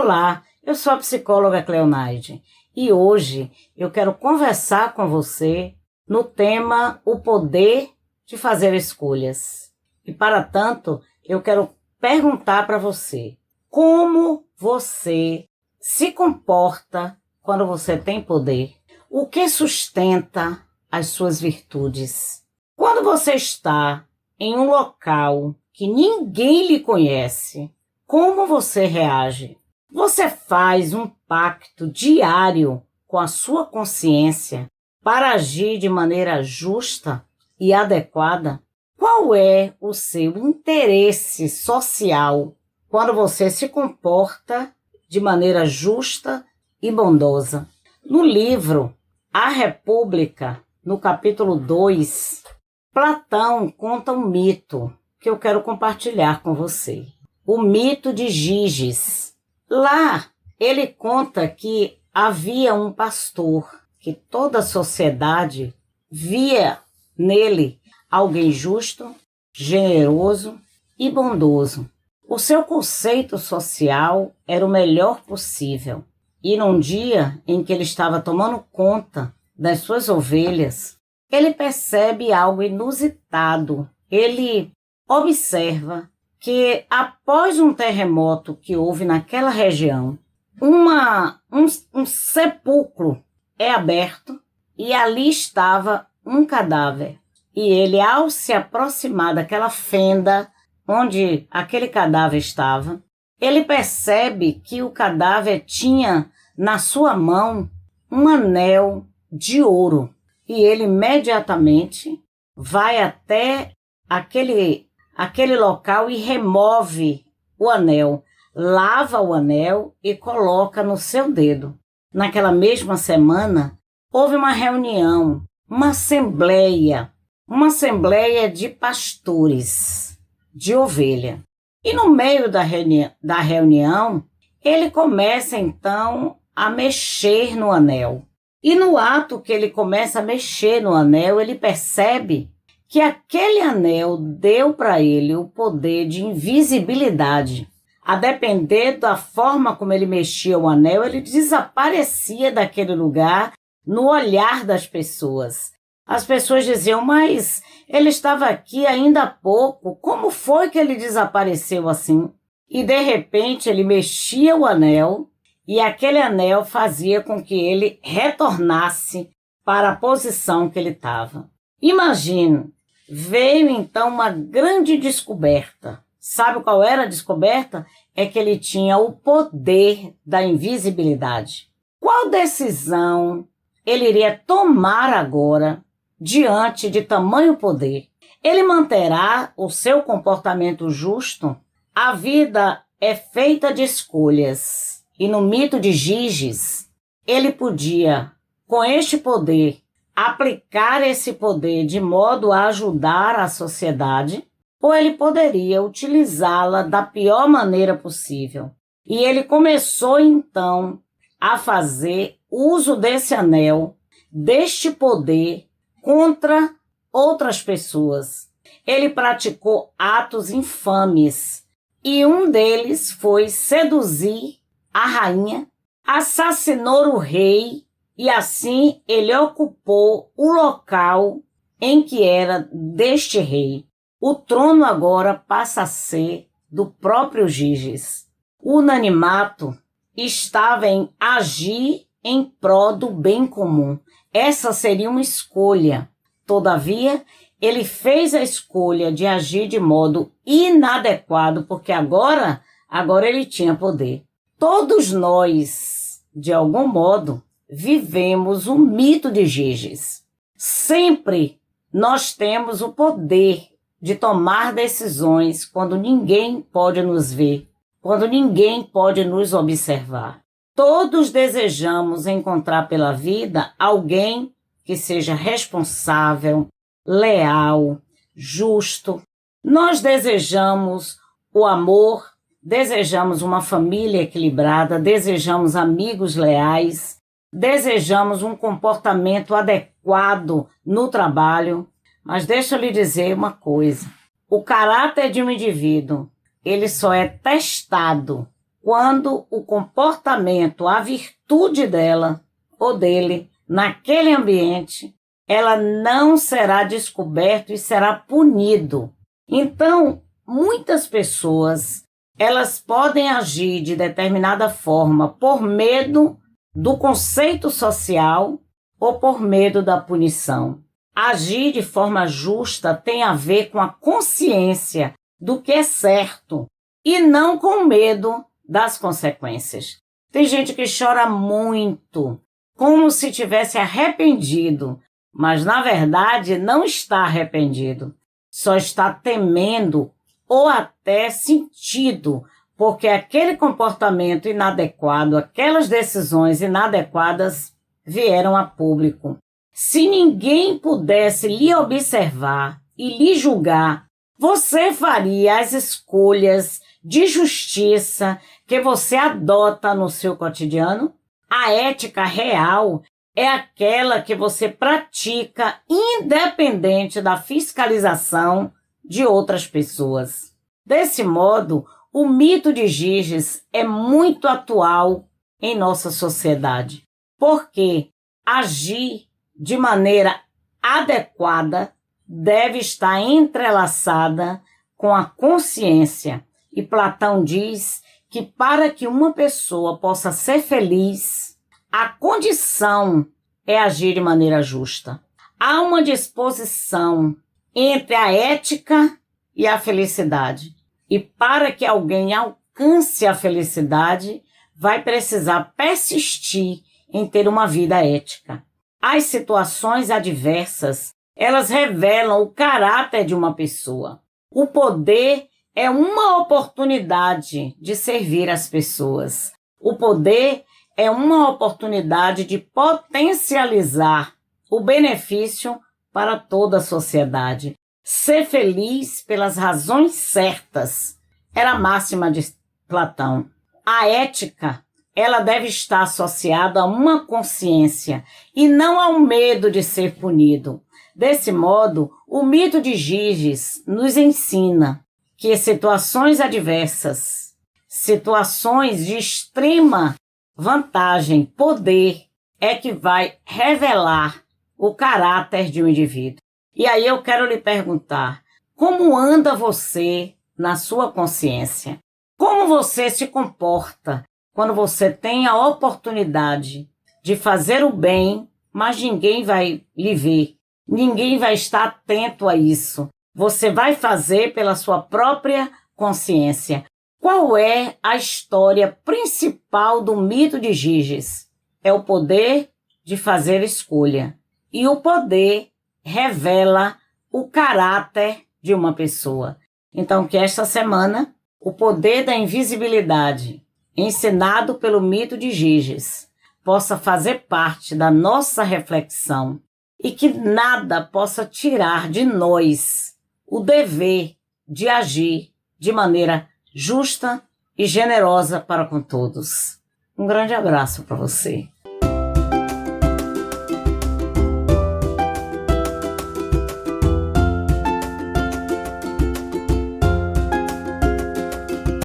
Olá, eu sou a psicóloga Cleonaide e hoje eu quero conversar com você no tema o poder de fazer escolhas. E para tanto, eu quero perguntar para você, como você se comporta quando você tem poder? O que sustenta as suas virtudes? Quando você está em um local que ninguém lhe conhece, como você reage? Você faz um pacto diário com a sua consciência para agir de maneira justa e adequada? Qual é o seu interesse social quando você se comporta de maneira justa e bondosa? No livro A República, no capítulo 2, Platão conta um mito que eu quero compartilhar com você. O mito de Giges. Lá, ele conta que havia um pastor que toda a sociedade via nele alguém justo, generoso e bondoso. O seu conceito social era o melhor possível. E num dia em que ele estava tomando conta das suas ovelhas, ele percebe algo inusitado. Ele observa que após um terremoto que houve naquela região, um sepulcro é aberto e ali estava um cadáver. E ele, ao se aproximar daquela fenda onde aquele cadáver estava, ele percebe que o cadáver tinha na sua mão um anel de ouro. E ele imediatamente vai até aquele local e remove o anel, lava o anel e coloca no seu dedo. Naquela mesma semana, houve uma reunião, uma assembleia de pastores de ovelha. E no meio da reunião, ele começa então a mexer no anel. E no ato que ele começa a mexer no anel, ele percebe que aquele anel deu para ele o poder de invisibilidade. A depender da forma como ele mexia o anel, ele desaparecia daquele lugar no olhar das pessoas. As pessoas diziam, mas ele estava aqui ainda há pouco, como foi que ele desapareceu assim? E de repente ele mexia o anel e aquele anel fazia com que ele retornasse para a posição que ele estava. Imagine, veio então uma grande descoberta. Sabe qual era a descoberta? É que ele tinha o poder da invisibilidade. Qual decisão ele iria tomar agora diante de tamanho poder? Ele manterá o seu comportamento justo? A vida é feita de escolhas. E no mito de Giges, ele podia, com este poder, aplicar esse poder de modo a ajudar a sociedade, ou ele poderia utilizá-la da pior maneira possível. E ele começou então a fazer uso desse anel, deste poder, contra outras pessoas. Ele praticou atos infames e um deles foi seduzir a rainha, assassinou o rei e assim ele ocupou o local em que era deste rei. O trono agora passa a ser do próprio Giges. O unanimato estava em agir em prol do bem comum. Essa seria uma escolha. Todavia, ele fez a escolha de agir de modo inadequado, porque agora ele tinha poder. Todos nós, de algum modo, vivemos o mito de Giges. Sempre nós temos o poder de tomar decisões quando ninguém pode nos ver, quando ninguém pode nos observar. Todos desejamos encontrar pela vida alguém que seja responsável, leal, justo. Nós desejamos o amor, desejamos uma família equilibrada, desejamos amigos leais, desejamos um comportamento adequado no trabalho. Mas deixa eu lhe dizer uma coisa. O caráter de um indivíduo, ele só é testado quando o comportamento, a virtude dela ou dele naquele ambiente, ela não será descoberto e será punido. Então, muitas pessoas, elas podem agir de determinada forma por medo do conceito social ou por medo da punição. Agir de forma justa tem a ver com a consciência do que é certo e não com medo das consequências. Tem gente que chora muito, como se tivesse arrependido, mas na verdade não está arrependido, só está temendo ou até sentido, porque aquele comportamento inadequado, aquelas decisões inadequadas vieram a público. Se ninguém pudesse lhe observar e lhe julgar, você faria as escolhas de justiça que você adota no seu cotidiano? A ética real é aquela que você pratica independente da fiscalização de outras pessoas. Desse modo, o mito de Giges é muito atual em nossa sociedade, porque agir de maneira adequada deve estar entrelaçada com a consciência. E Platão diz que para que uma pessoa possa ser feliz, a condição é agir de maneira justa. Há uma disposição entre a ética e a felicidade. E para que alguém alcance a felicidade, vai precisar persistir em ter uma vida ética. As situações adversas, elas revelam o caráter de uma pessoa. O poder é uma oportunidade de servir as pessoas. O poder é uma oportunidade de potencializar o benefício para toda a sociedade. Ser feliz pelas razões certas era a máxima de Platão. A ética, ela deve estar associada a uma consciência e não ao medo de ser punido. Desse modo, o mito de Giges nos ensina que situações adversas, situações de extrema vantagem, poder, é que vai revelar o caráter de um indivíduo. E aí eu quero lhe perguntar, como anda você na sua consciência? Como você se comporta quando você tem a oportunidade de fazer o bem, mas ninguém vai lhe ver, ninguém vai estar atento a isso? Você vai fazer pela sua própria consciência. Qual é a história principal do mito de Giges? É o poder de fazer escolha. E o poder revela o caráter de uma pessoa. Então, que esta semana, o poder da invisibilidade, ensinado pelo mito de Giges, possa fazer parte da nossa reflexão e que nada possa tirar de nós o dever de agir de maneira justa e generosa para com todos. Um grande abraço para você.